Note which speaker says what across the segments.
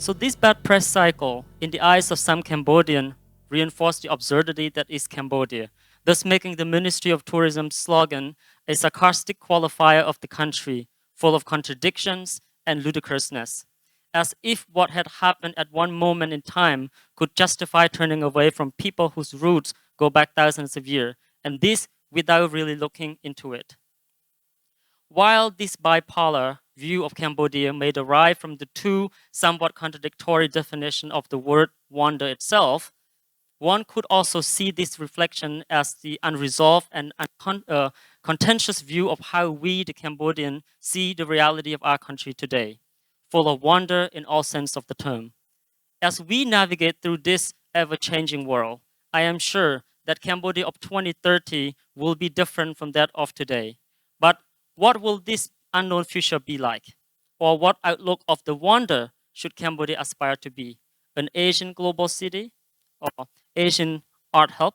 Speaker 1: So this bad press cycle, in the eyes of some Cambodian, reinforced the absurdity that is Cambodia, thus making the Ministry of Tourism's slogan a sarcastic qualifier of the country, full of contradictions and ludicrousness, as if what had happened at one moment in time could justify turning away from people whose roots go back thousands of years, and this without really looking into it. While this bipolar view of Cambodia may derive from the two somewhat contradictory definitions of the word wonder itself, one could also see this reflection as the unresolved and contentious view of how we, the Cambodian, see the reality of our country today, full of wonder in all sense of the term. As we navigate through this ever-changing world, I am sure that Cambodia of 2030 will be different from that of today. But what will this unknown future be like? Or what outlook of the wonder should Cambodia aspire to be? An Asian global city or Asian art hub?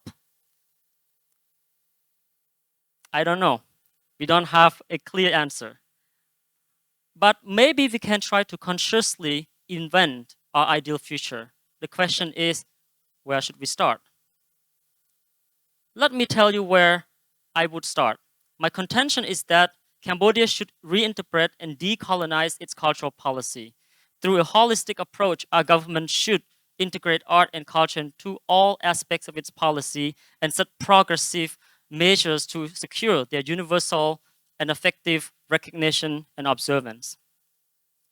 Speaker 1: I don't know. We don't have a clear answer. But maybe we can try to consciously invent our ideal future. The question is, where should we start? Let me tell you where I would start. My contention is that Cambodia should reinterpret and decolonize its cultural policy. Through a holistic approach, our government should integrate art and culture into all aspects of its policy and set progressive measures to secure their universal and effective recognition and observance.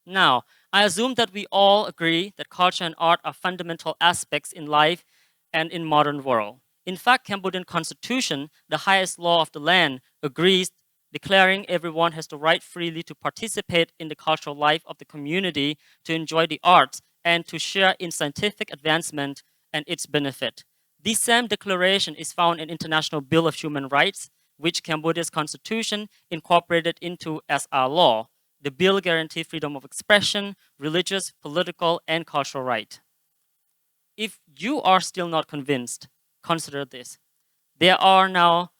Speaker 1: Now, I assume that we all agree that culture and art are fundamental aspects in life and in modern world. In fact, Cambodian constitution, the highest law of the land, agrees, declaring everyone has the right freely to participate in the cultural life of the community, to enjoy the arts, and to share in scientific advancement and its benefit. This same declaration is found in International Bill of Human Rights, which Cambodia's constitution incorporated into as our law. The bill guarantees freedom of expression, religious, political, and cultural right. If you are still not convinced, consider this. There are now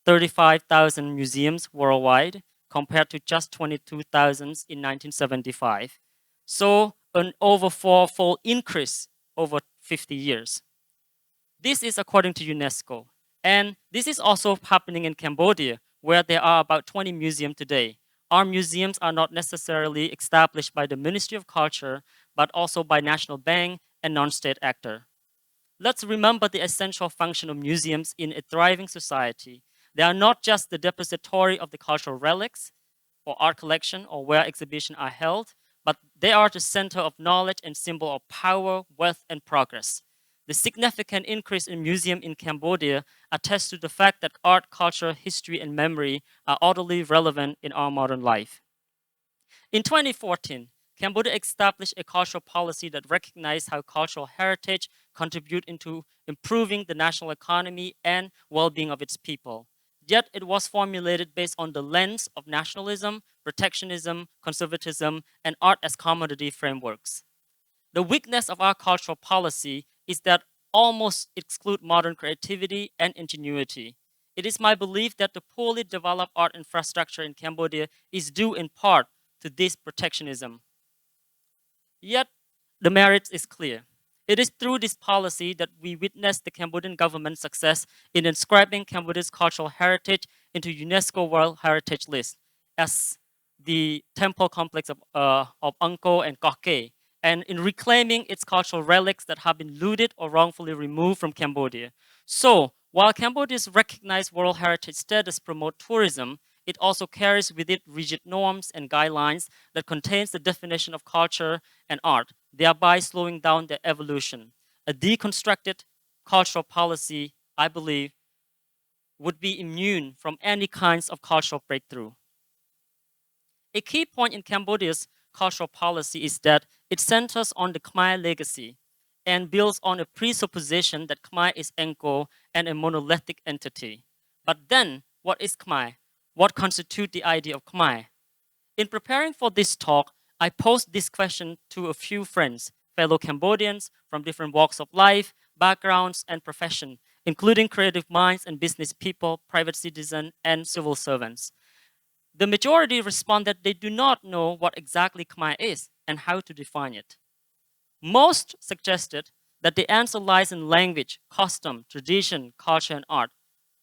Speaker 1: 35,000 museums worldwide compared to just 22,000 in 1975. So an over four-fold increase over 50 years. This is according to UNESCO. And this is also happening in Cambodia, where there are about 20 museums today. Our museums are not necessarily established by the Ministry of Culture, but also by National Bank and non-state actor. Let's remember the essential function of museums in a thriving society. They are not just the depository of the cultural relics or art collection or where exhibitions are held, but they are the center of knowledge and symbol of power, wealth, and progress. The significant increase in museums in Cambodia attests to the fact that art, culture, history, and memory are utterly relevant in our modern life. In 2014, Cambodia established a cultural policy that recognized how cultural heritage contribute into improving the national economy and well-being of its people. Yet it was formulated based on the lens of nationalism, protectionism, conservatism, and art as commodity frameworks. The weakness of our cultural policy is that almost exclude modern creativity and ingenuity. It is my belief that the poorly developed art infrastructure in Cambodia is due in part to this protectionism. Yet, the merit is clear. It is through this policy that we witness the Cambodian government's success in inscribing Cambodia's cultural heritage into UNESCO World Heritage List as the temple complex of Angkor and Koke, and in reclaiming its cultural relics that have been looted or wrongfully removed from Cambodia. So, while Cambodia's recognized World Heritage status promotes tourism, it also carries with it rigid norms and guidelines that contains the definition of culture and art, thereby slowing down their evolution. A deconstructed cultural policy, I believe, would be immune from any kinds of cultural breakthrough. A key point in Cambodia's cultural policy is that it centers on the Khmer legacy and builds on a presupposition that Khmer is Angkor and a monolithic entity. But then, what is Khmer? What constitutes the idea of Khmer? In preparing for this talk, I posed this question to a few friends, fellow Cambodians from different walks of life, backgrounds, and profession, including creative minds and business people, private citizens, and civil servants. The majority respond that they do not know what exactly Khmer is and how to define it. Most suggested that the answer lies in language, custom, tradition, culture, and art.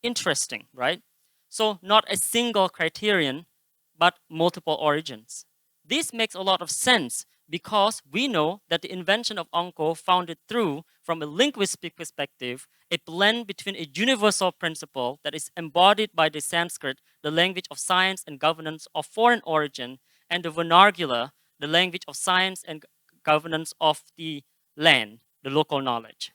Speaker 1: Interesting, right? So not a single criterion, but multiple origins. This makes a lot of sense because we know that the invention of Onko founded through, from a linguistic perspective, a blend between a universal principle that is embodied by the Sanskrit, the language of science and governance of foreign origin, and the vernacular, the language of science and governance of the land, the local knowledge.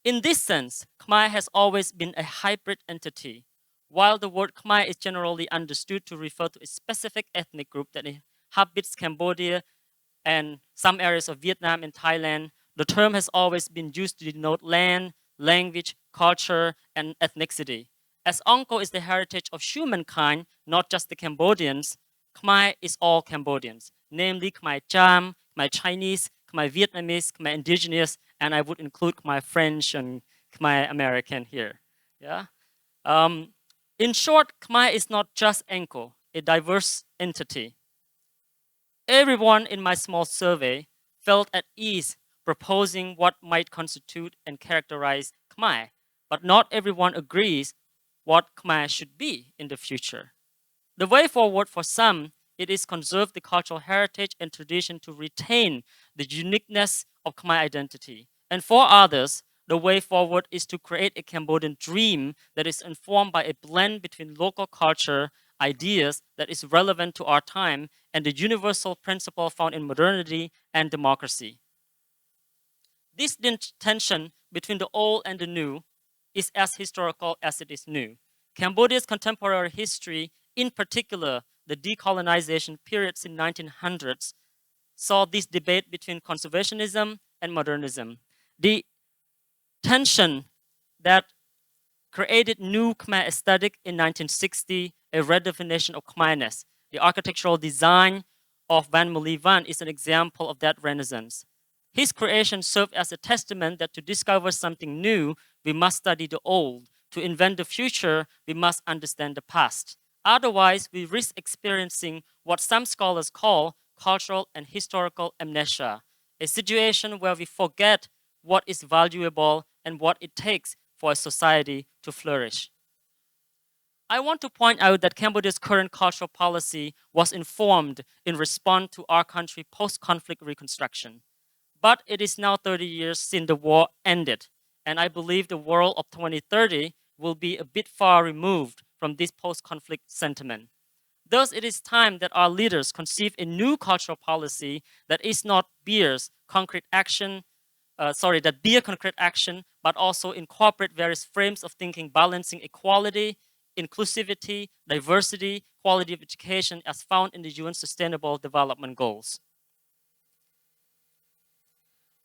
Speaker 1: In this sense, Khmer has always been a hybrid entity. While the word Khmer is generally understood to refer to a specific ethnic group that inhabits Cambodia and some areas of Vietnam and Thailand, the term has always been used to denote land, language, culture, and ethnicity. As Onko is the heritage of humankind, not just the Cambodians, Khmer is all Cambodians, namely Khmer Cham, Khmer Chinese, Khmer Vietnamese, Khmer Indigenous, and I would include Khmer French and Khmer American here. Yeah. In short, Khmer is not just Enko, a diverse entity. Everyone in my small survey felt at ease proposing what might constitute and characterize Khmer, but not everyone agrees what Khmer should be in the future. The way forward for some, it is conserve the cultural heritage and tradition to retain the uniqueness of Khmer identity. And for others, the way forward is to create a Cambodian dream that is informed by a blend between local culture, ideas that is relevant to our time, and the universal principle found in modernity and democracy. This tension between the old and the new is as historical as it is new. Cambodia's contemporary history, in particular the decolonization periods in 1900s, saw this debate between conservationism and modernism. The tension that created new Khmer aesthetic in 1960, a redefinition of Khmerness. The architectural design of Van Muli Van is an example of that renaissance. His creation served as a testament that to discover something new, we must study the old. To invent the future, we must understand the past. Otherwise, we risk experiencing what some scholars call cultural and historical amnesia, a situation where we forget what is valuable and what it takes for a society to flourish. I want to point out that Cambodia's current cultural policy was informed in response to our country's post-conflict reconstruction. But it is now 30 years since the war ended, and I believe the world of 2030 will be a bit far removed from this post-conflict sentiment. Thus, it is time that our leaders conceive a new cultural policy that is not beers concrete action, that beer concrete action, but also incorporate various frames of thinking balancing equality, inclusivity, diversity, quality of education as found in the UN Sustainable Development Goals.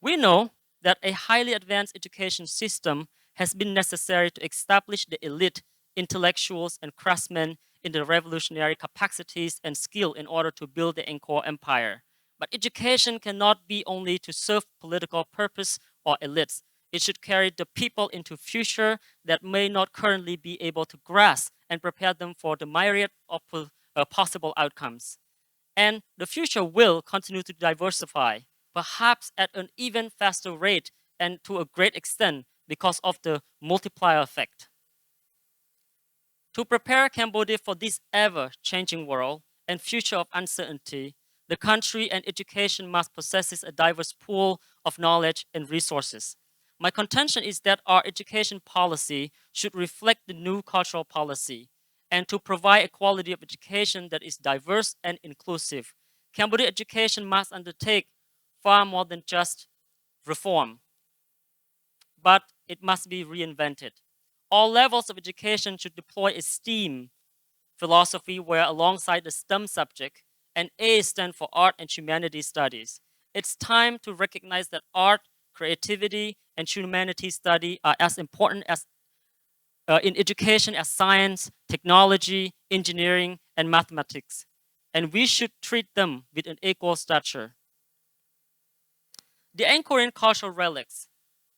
Speaker 1: We know that a highly advanced education system has been necessary to establish the elite, intellectuals, and craftsmen in the revolutionary capacities and skill in order to build the Angkor Empire. But education cannot be only to serve political purpose or elites. It should carry the people into future that may not currently be able to grasp and prepare them for the myriad of possible outcomes. And the future will continue to diversify, perhaps at an even faster rate and to a great extent because of the multiplier effect. To prepare Cambodia for this ever-changing world and future of uncertainty, the country and education must possess a diverse pool of knowledge and resources. My contention is that our education policy should reflect the new cultural policy and to provide a quality of education that is diverse and inclusive. Cambodia education must undertake far more than just reform, but it must be reinvented. All levels of education should deploy a STEAM philosophy where alongside the STEM subject, and A stands for Art and Humanities Studies. It's time to recognize that art, creativity, and humanities study are as important as in education as science, technology, engineering, and mathematics. And we should treat them with an equal stature. The Angkorian cultural relics,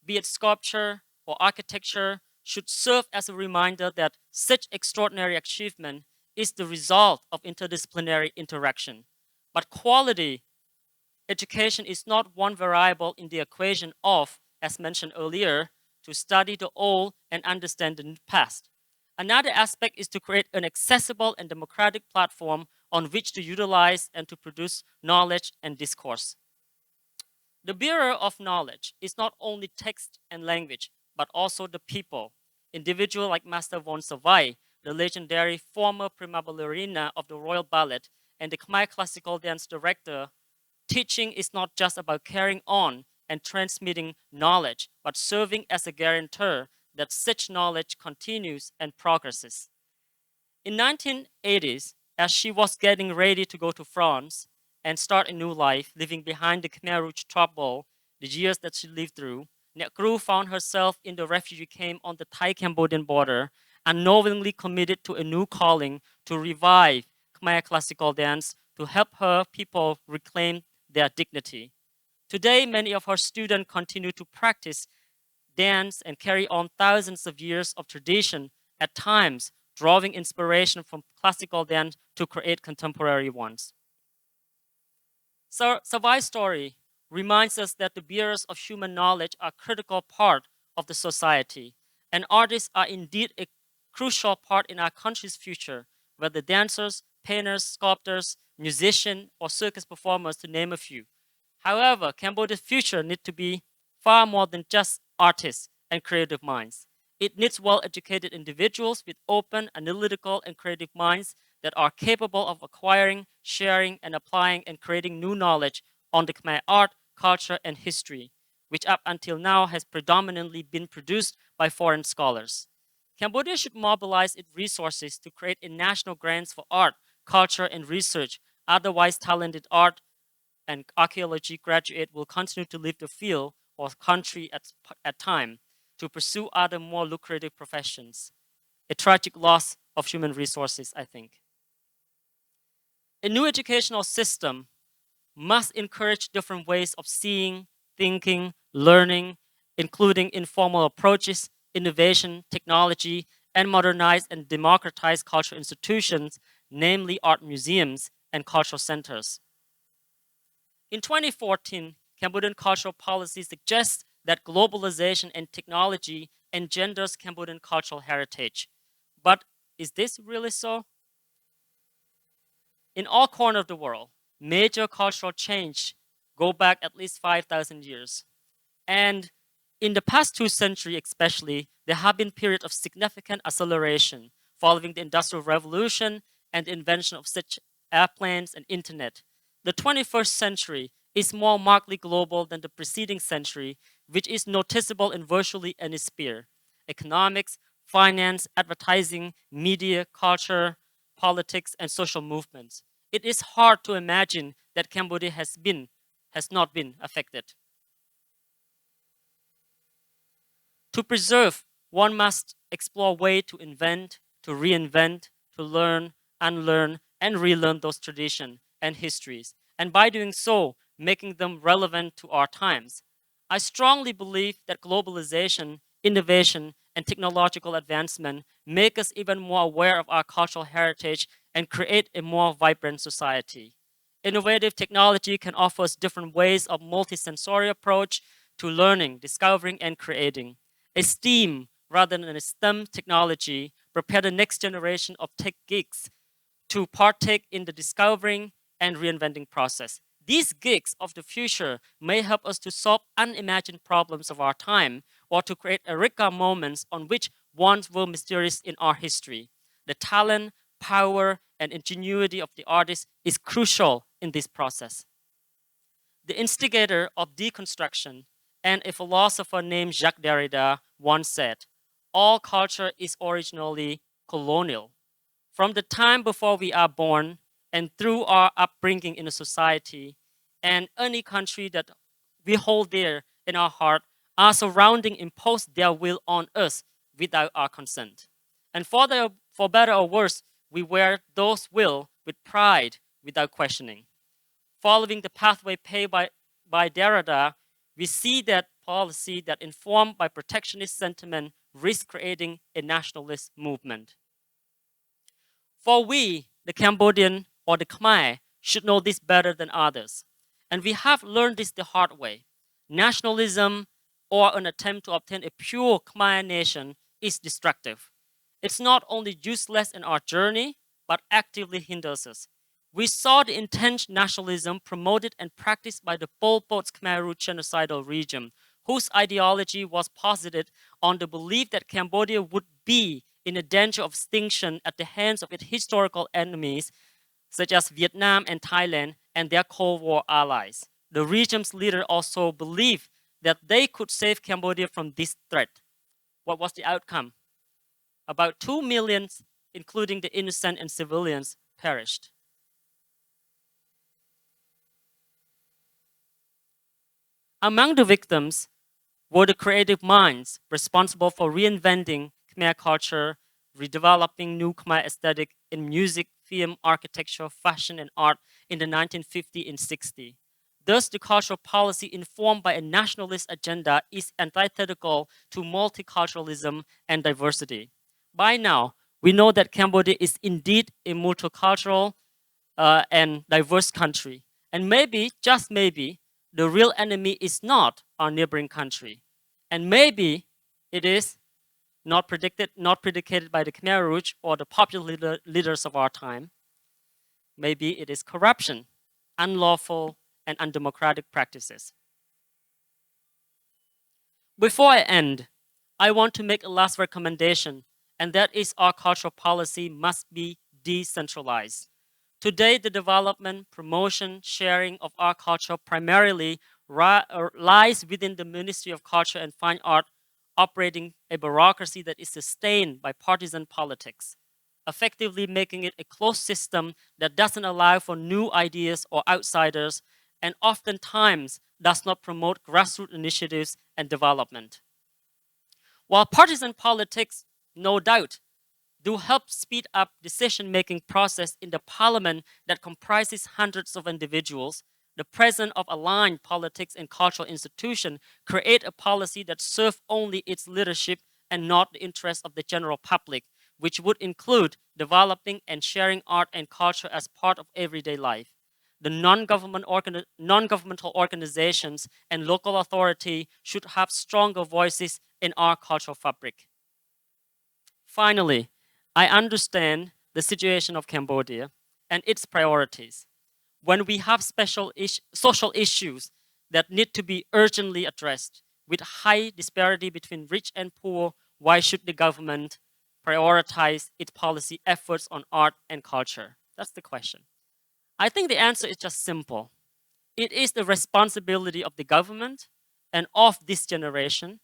Speaker 1: be it sculpture or architecture, should serve as a reminder that such extraordinary achievement is the result of interdisciplinary interaction. But quality education is not one variable in the equation of, as mentioned earlier, to study the old and understand the past. Another aspect is to create an accessible and democratic platform on which to utilize and to produce knowledge and discourse. The bearer of knowledge is not only text and language, but also the people. Individuals like Master von Savai, the legendary former prima ballerina of the Royal Ballet and the Khmer classical dance director, teaching is not just about carrying on and transmitting knowledge, but serving as a guarantor that such knowledge continues and progresses. In 1980s, as she was getting ready to go to France and start a new life, leaving behind the Khmer Rouge trouble, the years that she lived through, Nekru found herself in the refugee camp on the Thai-Cambodian border, unknowingly committed to a new calling to revive Khmer classical dance to help her people reclaim their dignity. Today, many of her students continue to practice dance and carry on thousands of years of tradition, at times drawing inspiration from classical dance to create contemporary ones. So, Savai's story reminds us that the bearers of human knowledge are a critical part of the society, and artists are indeed a crucial part in our country's future, whether dancers, painters, sculptors, musicians, or circus performers, to name a few. However, Cambodia's future needs to be far more than just artists and creative minds. It needs well-educated individuals with open, analytical, and creative minds that are capable of acquiring, sharing, and applying and creating new knowledge on the Khmer art, culture, and history, which up until now has predominantly been produced by foreign scholars. Cambodia should mobilize its resources to create a national grants for art, culture, and research. Otherwise, talented art and archaeology graduate will continue to leave the field or country at time to pursue other more lucrative professions. A tragic loss of human resources, I think. A new educational system must encourage different ways of seeing, thinking, learning, including informal approaches, innovation, technology, and modernize and democratize cultural institutions, namely art museums and cultural centers. In 2014, Cambodian cultural policy suggests that globalization and technology engenders Cambodian cultural heritage. But is this really so? In all corners of the world, major cultural change go back at least 5,000 years. And in the past 2 centuries especially, there have been periods of significant acceleration following the Industrial Revolution and the invention of such airplanes and internet. The 21st century is more markedly global than the preceding century, which is noticeable in virtually any sphere: economics, finance, advertising, media, culture, politics, and social movements. It is hard to imagine that Cambodia has not been affected. To preserve, one must explore ways to invent, to reinvent, to learn, unlearn, and relearn those traditions and histories, and by doing so, making them relevant to our times. I strongly believe that globalization, innovation, and technological advancement make us even more aware of our cultural heritage and create a more vibrant society. Innovative technology can offer us different ways of multisensory approach to learning, discovering, and creating. A STEAM rather than a STEM technology prepare the next generation of tech geeks to partake in the discovering and reinventing process. These geeks of the future may help us to solve unimagined problems of our time or to create eureka moments on which once were mysterious in our history. The talent, power, and ingenuity of the artist is crucial in this process. The instigator of deconstruction and a philosopher named Jacques Derrida once said, all culture is originally colonial. From the time before we are born and through our upbringing in a society and any country that we hold dear in our heart, our surrounding impose their will on us without our consent. And for better or worse, we wear those will with pride without questioning. Following the pathway paved by Derrida, we see that policy that informed by protectionist sentiment risk creating a nationalist movement. For we, the Cambodian or the Khmer, should know this better than others. And we have learned this the hard way. Nationalism or an attempt to obtain a pure Khmer nation is destructive. It's not only useless in our journey, but actively hinders us. We saw the intense nationalism promoted and practiced by the Pol Pot's Khmer Rouge genocidal regime, whose ideology was posited on the belief that Cambodia would be in a danger of extinction at the hands of its historical enemies, such as Vietnam and Thailand and their Cold War allies. The regime's leader also believed that they could save Cambodia from this threat. What was the outcome? About 2 million, including the innocent and civilians, perished. Among the victims were the creative minds responsible for reinventing Khmer culture, redeveloping new Khmer aesthetic in music, film, architecture, fashion, and art in the 1950s and 60s. Thus, the cultural policy informed by a nationalist agenda is antithetical to multiculturalism and diversity. By now, we know that Cambodia is indeed a multicultural and diverse country. And maybe, just maybe, the real enemy is not our neighboring country. And maybe it is not predicated by the Khmer Rouge or the popular leaders of our time. Maybe it is corruption, unlawful and undemocratic practices. Before I end, I want to make a last recommendation, and that is our cultural policy must be decentralized. Today, the development, promotion, sharing of our culture primarily lies within the Ministry of Culture and Fine Art, operating a bureaucracy that is sustained by partisan politics, effectively making it a closed system that doesn't allow for new ideas or outsiders, and oftentimes does not promote grassroots initiatives and development. While partisan politics, no doubt, do help speed up decision-making process in the parliament that comprises hundreds of individuals, the presence of aligned politics and cultural institutions create a policy that serves only its leadership and not the interests of the general public, which would include developing and sharing art and culture as part of everyday life. The non-governmental organizations and local authority should have stronger voices in our cultural fabric. Finally, I understand the situation of Cambodia and its priorities. When we have social issues that need to be urgently addressed with high disparity between rich and poor, why should the government prioritize its policy efforts on art and culture? That's the question. I think the answer is just simple. It is the responsibility of the government and of this generation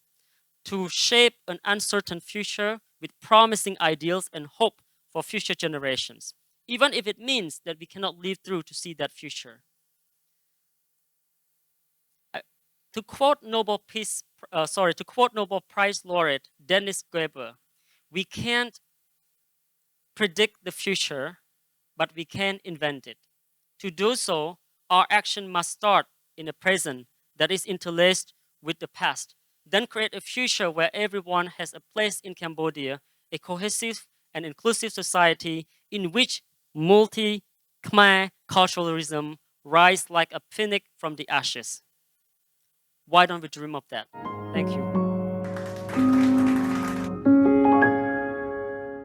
Speaker 1: to shape an uncertain future with promising ideals and hope for future generations, even if it means that we cannot live through to see that future. To quote Nobel Prize laureate Dennis Weber, we can't predict the future, but we can invent it. To do so, our action must start in the present that is interlaced with the past, then create a future where everyone has a place in Cambodia, a cohesive and inclusive society in which multi-Khmer culturalism rise like a phoenix from the ashes. Why don't we dream of that? Thank you.